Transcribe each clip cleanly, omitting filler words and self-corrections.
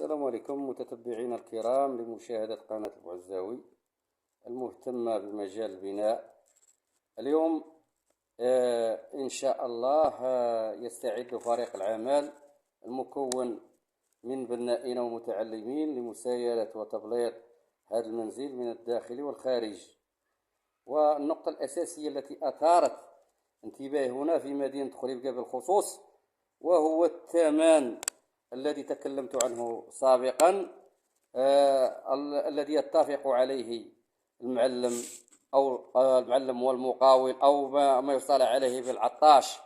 السلام عليكم متتبعينا الكرام لمشاهدة قناة البعزاوي المهتمة بمجال البناء. اليوم إن شاء الله يستعد فريق العمل المكون من بنائين ومتعلمين لمسايرة وتبليط هذا المنزل من الداخل والخارج. والنقطة الأساسية التي أثارت انتباهنا في مدينة خريبكا بالخصوص وهو الثمن الذي تكلمت عنه سابقا، الذي يتفق عليه المعلم أو المعلم والمقاول أو ما يصطلح عليه بالعطاش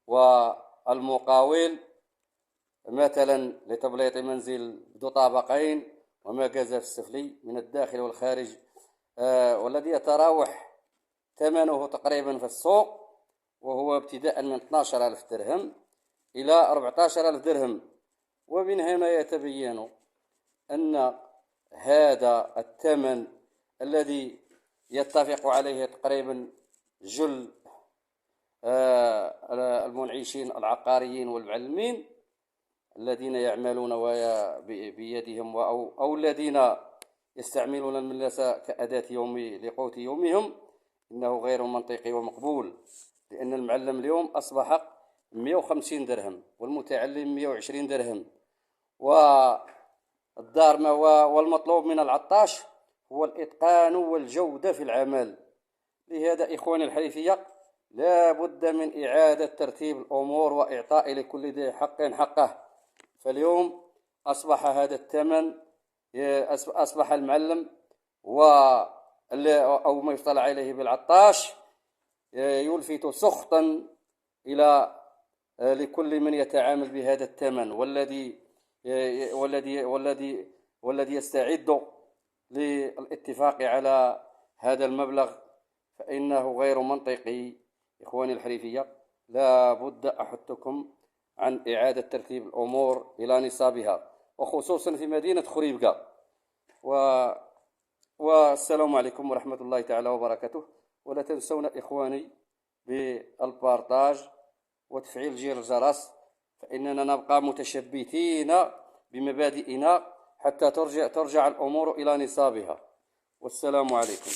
والمقاول، مثلا لتبليط منزل ذو طابقين وما قذف السفلي من الداخل والخارج، والذي يتراوح ثمنه تقريبا في السوق وهو ابتداء من 12,000 درهم إلى 14,000 درهم. ومن هنا يتبين أن هذا الثمن الذي يتفق عليه تقريبا جل المنعشين العقاريين والمعلمين الذين يعملون بيدهم أو الذين يستعملون الملاسة كأداة لقوت يومهم، إنه غير منطقي ومقبول، لأن المعلم اليوم أصبح 150 درهم والمتعلم 120 درهم. والمطلوب من العطاش هو الإتقان والجودة في العمل. لهذا إخواني الحريفية لا بد من إعادة ترتيب الأمور وإعطاء لكل ذي حق حقه. فاليوم أصبح هذا الثمن، أصبح المعلم أو ما يصطلح عليه بالعطاش يلفت سخطا لكل من يتعامل بهذا الثمن، والذي يستعد للاتفاق على هذا المبلغ، فإنه غير منطقي. إخواني الحريفية، لا بد أحثكم عن إعادة ترتيب الأمور إلى نصابها، وخصوصا في مدينة خريبكا. والسلام عليكم ورحمة الله تعالى وبركاته. ولا تنسونا إخواني بالبارتاج وتفعيل جير الجرس، فإننا نبقى متشبثين بمبادئنا حتى ترجع الأمور إلى نصابها. والسلام عليكم.